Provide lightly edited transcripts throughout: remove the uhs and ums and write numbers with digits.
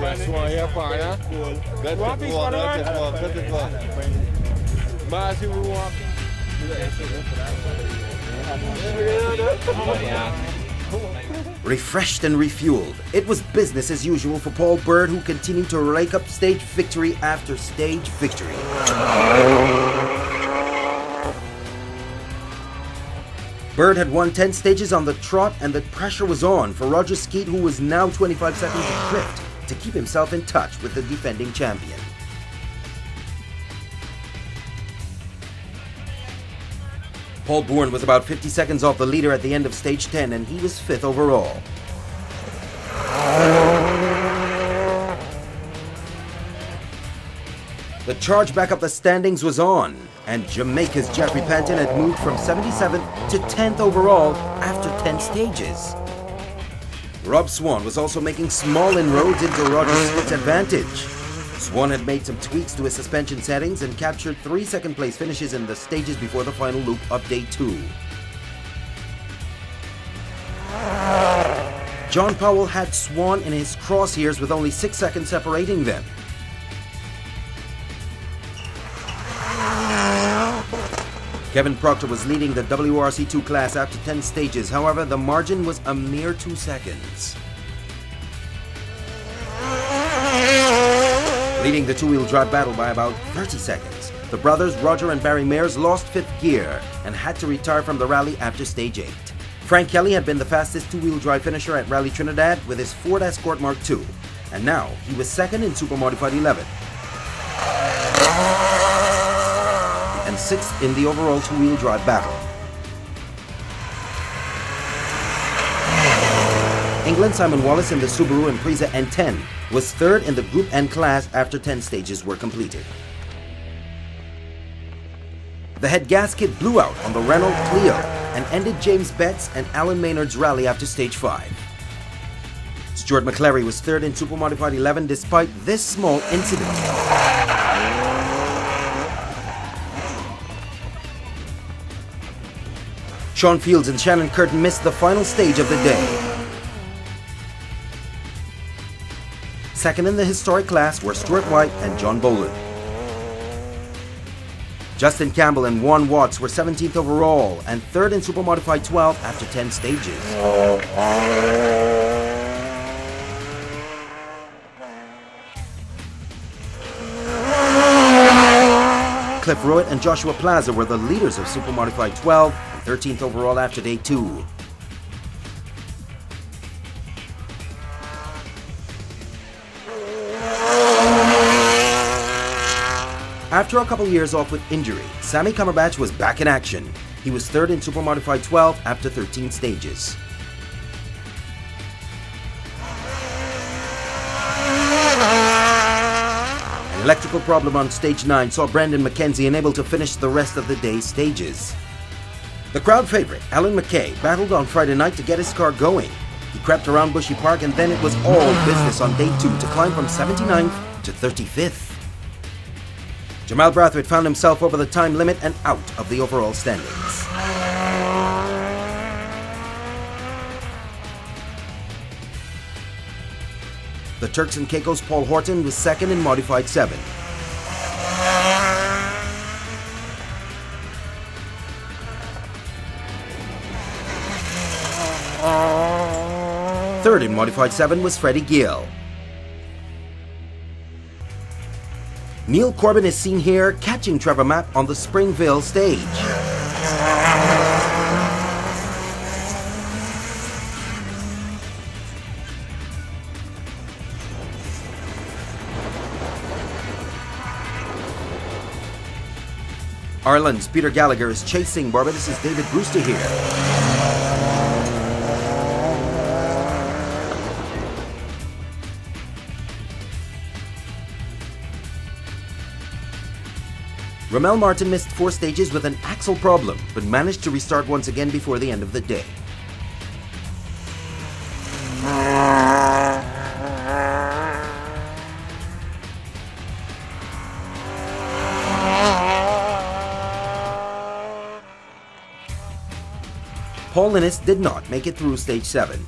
Yes, one here, partner. Get it walk, let it walk, let it walk. Massive walk. Refreshed and refueled, it was business as usual for Paul Bird, who continued to rake up stage victory after stage victory. Bird had won 10 stages on the trot, and the pressure was on for Roger Skeet, who was now 25 seconds adrift, to keep himself in touch with the defending champion. Paul Bourne was about 50 seconds off the leader at the end of stage 10, and he was 5th overall. The charge back up the standings was on, and Jamaica's Jeffrey Panton had moved from 77th to 10th overall after 10 stages. Rob Swan was also making small inroads into Roger Skeet's advantage. Swan had made some tweaks to his suspension settings and captured 3 second-place finishes in the stages before the final loop of day 2. John Powell had Swan in his crosshairs with only 6 seconds separating them. Kevin Proctor was leading the WRC2 class after 10 stages, however, the margin was a mere 2 seconds. Leading the two-wheel drive battle by about 30 seconds, the brothers Roger and Barry Mayers lost 5th gear and had to retire from the rally after stage 8. Frank Kelly had been the fastest two-wheel drive finisher at Rally Trinidad with his Ford Escort Mark II, and now he was 2nd in Super Modified 11. And 6th in the overall two-wheel drive battle. England Simon Wallace in the Subaru Impreza N10 was 3rd in the Group N class after 10 stages were completed. The head gasket blew out on the Renault Clio and ended James Betts and Alan Maynard's rally after stage 5. Stuart McClary was 3rd in Super Modified 11 despite this small incident. Sean Fields and Shannon Curtin missed the final stage of the day. 2nd in the historic class were Stuart White and John Boland. Justin Campbell and Juan Watts were 17th overall and 3rd in Super Modified 12 after 10 stages. Cliff Rowett and Joshua Plaza were the leaders of Super Modified 12 and 13th overall after day 2. After a couple years off with injury, Sammy Cumberbatch was back in action. He was 3rd in Super Modified 12 after 13 stages. An electrical problem on stage 9 saw Brandon McKenzie unable to finish the rest of the day's stages. The crowd favorite, Alan McKay, battled on Friday night to get his car going. He crept around Bushy Park, and then it was all business on day 2 to climb from 79th to 35th. Jamal Brathwaite found himself over the time limit and out of the overall standings. The Turks and Caicos' Paul Horton was 2nd in Modified 7. Third in Modified 7 was Freddie Gill. Neil Corbin is seen here catching Trevor Mapp on the Springville stage. Ireland's Peter Gallagher is chasing Barbados' David Brewster here. Ramel Martin missed 4 stages with an axle problem, but managed to restart once again before the end of the day. Paul Linus did not make it through stage 7.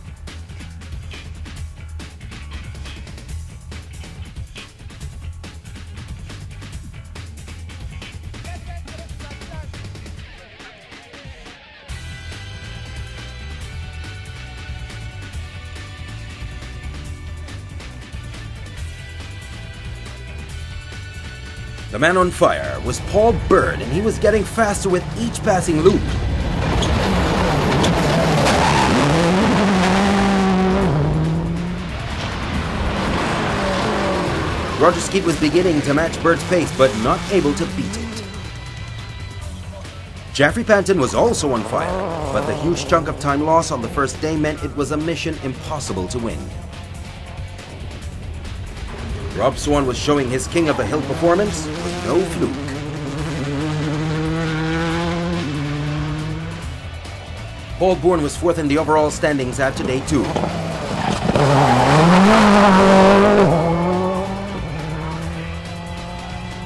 The man on fire was Paul Bird, and he was getting faster with each passing loop. Roger Skeet was beginning to match Bird's pace, but not able to beat it. Jeffrey Panton was also on fire, but the huge chunk of time lost on the first day meant it was a mission impossible to win. Rob Swan was showing his King of the Hill performance with no fluke. Paul Bourne was fourth in the overall standings after day 2.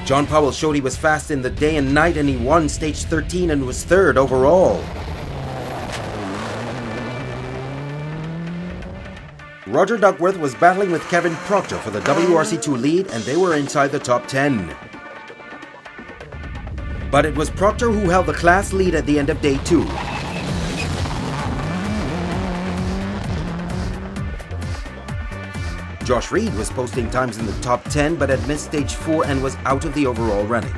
John Powell showed he was fast in the day and night, and he won stage 13 and was third overall. Roger Duckworth was battling with Kevin Proctor for the WRC2 lead, and they were inside the top 10. But it was Proctor who held the class lead at the end of day 2. Josh Reed was posting times in the top 10 but had missed stage 4 and was out of the overall running.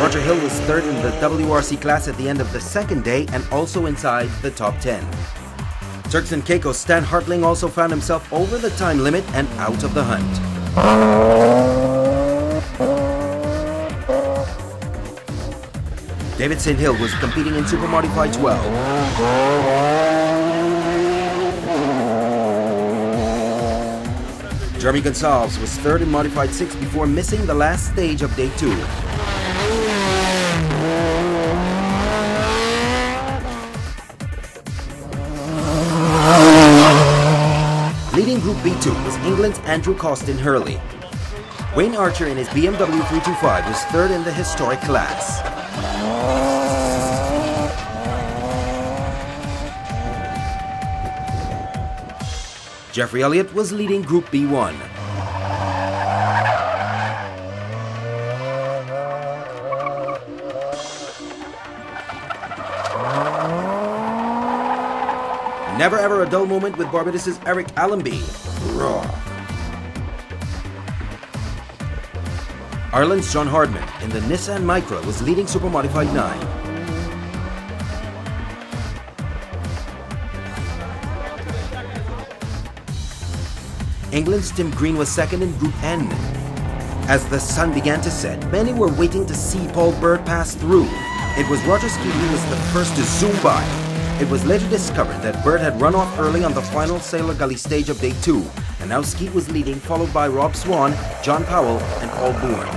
Roger Hill was third in the WRC class at the end of the second day and also inside the top 10. Turks and Caicos Stan Hartling also found himself over the time limit and out of the hunt. David St. Hill was competing in Super Modified 12. Jeremy Gonsalves was third in Modified 6 before missing the last stage of day 2. Leading Group B2 was England's Andrew Costin Hurley. Wayne Archer in his BMW 325 was third in the historic class. Jeffrey Elliott was leading Group B1. Never ever a dull moment with Barbados' Eric Allenby. Raw. Ireland's John Hardman in the Nissan Micra was leading Super Modified 9. England's Tim Green was second in Group N. As the sun began to set, many were waiting to see Paul Bird pass through. It was Roger Skeet who was the first to zoom by. It was later discovered that Bird had run off early on the final Sailor Gully stage of day 2, and now Skeet was leading, followed by Rob Swan, John Powell, and Paul Bourne.